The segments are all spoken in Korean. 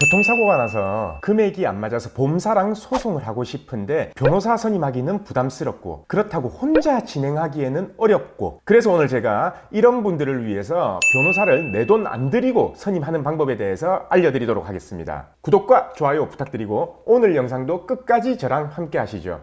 교통사고가 나서 금액이 안 맞아서 보험사랑 소송을 하고 싶은데 변호사 선임하기는 부담스럽고 그렇다고 혼자 진행하기에는 어렵고, 그래서 오늘 제가 이런 분들을 위해서 변호사를 내 돈 안 들이고 선임하는 방법에 대해서 알려드리도록 하겠습니다. 구독과 좋아요 부탁드리고 오늘 영상도 끝까지 저랑 함께 하시죠.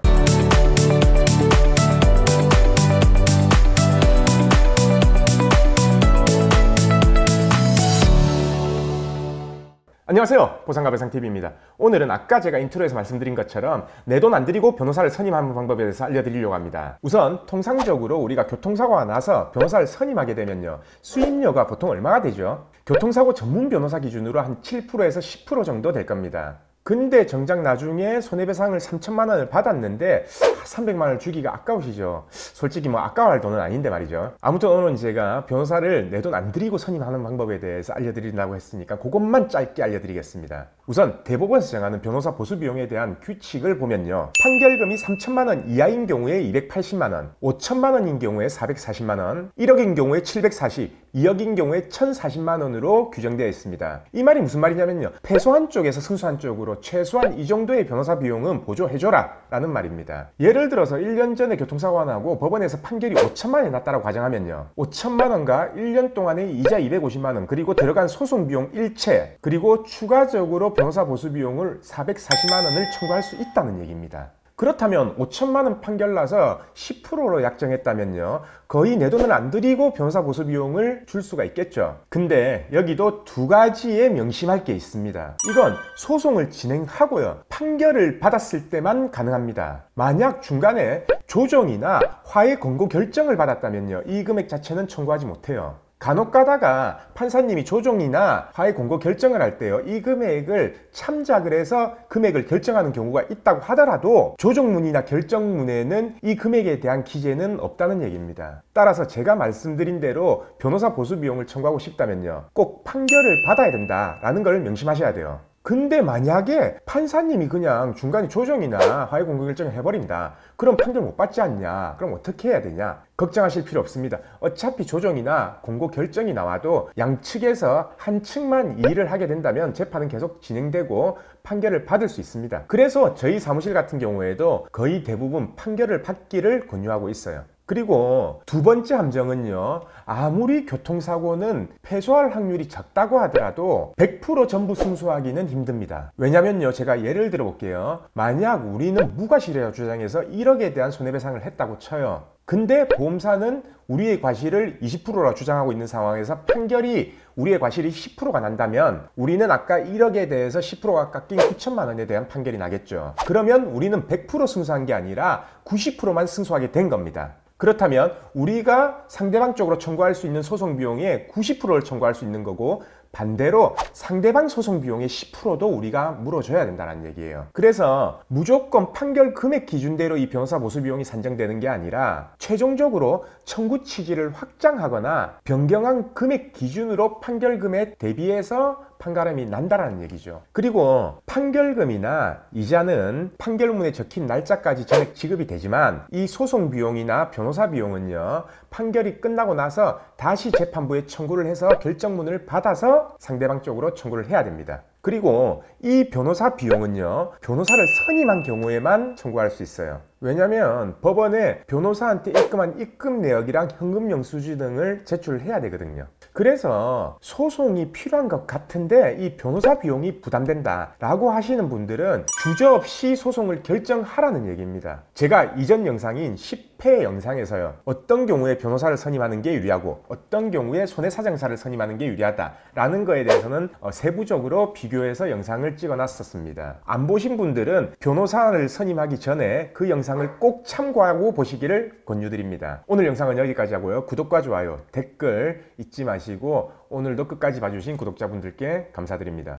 안녕하세요, 보상가배상TV입니다. 오늘은 아까 제가 인트로에서 말씀드린 것처럼 내 돈 안 들이고 변호사를 선임하는 방법에 대해서 알려드리려고 합니다. 우선 통상적으로 우리가 교통사고가 나서 변호사를 선임하게 되면요, 수임료가 보통 얼마가 되죠? 교통사고 전문 변호사 기준으로 한 7%에서 10% 정도 될 겁니다. 근데 정작 나중에 손해배상을 3천만 원을 받았는데 300만 원을 주기가 아까우시죠? 솔직히 뭐 아까워할 돈은 아닌데 말이죠. 아무튼 오늘은 제가 변호사를 내 돈 안 들이고 선임하는 방법에 대해서 알려드린다고 했으니까 그것만 짧게 알려드리겠습니다. 우선 대법원에서 정하는 변호사 보수 비용에 대한 규칙을 보면요, 판결금이 3천만 원 이하인 경우에 280만 원, 5천만 원인 경우에 440만 원, 1억인 경우에 740, 2억인 경우에 1040만 원으로 규정되어 있습니다. 이 말이 무슨 말이냐면요, 패소한 쪽에서 승소한 쪽으로 최소한 이 정도의 변호사 비용은 보조해줘라 라는 말입니다. 예를 들어서 1년 전에 교통사고가 나고 법원에서 판결이 5천만 원이 났다고 가정하면요, 5천만 원과 1년 동안의 이자 250만 원, 그리고 들어간 소송 비용 일체, 그리고 추가적으로 변호사 보수 비용을 440만 원을 청구할 수 있다는 얘기입니다. 그렇다면 5천만 원 판결 나서 10%로 약정했다면요, 거의 내 돈을 안 들이고 변호사 보수 비용을 줄 수가 있겠죠. 근데 여기도 두 가지에 명심할 게 있습니다. 이건 소송을 진행하고요, 판결을 받았을 때만 가능합니다. 만약 중간에 조정이나 화해 권고 결정을 받았다면요, 이 금액 자체는 청구하지 못해요. 간혹 가다가 판사님이 조정이나 화해 권고 결정을 할 때요, 이 금액을 참작을 해서 금액을 결정하는 경우가 있다고 하더라도 조정문이나 결정문에는 이 금액에 대한 기재는 없다는 얘기입니다. 따라서 제가 말씀드린 대로 변호사 보수 비용을 청구하고 싶다면요, 꼭 판결을 받아야 된다라는 걸 명심하셔야 돼요. 근데 만약에 판사님이 그냥 중간에 조정이나 화해 권고 결정을 해버린다, 그럼 판결 못 받지 않냐? 그럼 어떻게 해야 되냐? 걱정하실 필요 없습니다. 어차피 조정이나 권고 결정이 나와도 양측에서 한 측만 이의를 하게 된다면 재판은 계속 진행되고 판결을 받을 수 있습니다. 그래서 저희 사무실 같은 경우에도 거의 대부분 판결을 받기를 권유하고 있어요. 그리고 두 번째 함정은요, 아무리 교통사고는 패소할 확률이 적다고 하더라도 100% 전부 승소하기는 힘듭니다. 왜냐면요, 제가 예를 들어 볼게요. 만약 우리는 무과실이라고 주장해서 1억에 대한 손해배상을 했다고 쳐요. 근데 보험사는 우리의 과실을 20%라 주장하고 있는 상황에서 판결이 우리의 과실이 10%가 난다면 우리는 아까 1억에 대해서 10%가 깎인 9천만 원에 대한 판결이 나겠죠. 그러면 우리는 100% 승소한 게 아니라 90%만 승소하게 된 겁니다. 그렇다면 우리가 상대방 쪽으로 청구할 수 있는 소송 비용의 90%를 청구할 수 있는 거고, 반대로 상대방 소송 비용의 10%도 우리가 물어줘야 된다는 얘기예요. 그래서 무조건 판결 금액 기준대로 이 변호사 보수 비용이 산정되는 게 아니라 최종적으로 청구 취지를 확장하거나 변경한 금액 기준으로 판결금에 대비해서 판가름이 난다라는 얘기죠. 그리고 판결금이나 이자는 판결문에 적힌 날짜까지 전액 지급이 되지만 이 소송 비용이나 변호사 비용은요, 판결이 끝나고 나서 다시 재판부에 청구를 해서 결정문을 받아서 상대방 쪽으로 청구를 해야 됩니다. 그리고 이 변호사 비용은요, 변호사를 선임한 경우에만 청구할 수 있어요. 왜냐면 법원에 변호사한테 입금한 입금 내역이랑 현금 영수증 등을 제출해야 되거든요. 그래서 소송이 필요한 것 같은데 이 변호사 비용이 부담된다 라고 하시는 분들은 주저없이 소송을 결정하라는 얘기입니다. 제가 이전 영상인 10회 영상에서요, 어떤 경우에 변호사를 선임하는 게 유리하고 어떤 경우에 손해사정사를 선임하는 게 유리하다 라는 거에 대해서는 세부적으로 비교해서 영상을 찍어 놨었습니다. 안 보신 분들은 변호사를 선임하기 전에 그 영상을 꼭 참고하고 보시기를 권유드립니다. 오늘 영상은 여기까지 하고요, 구독과 좋아요, 댓글 잊지 마시고 오늘도 끝까지 봐주신 구독자분들께 감사드립니다.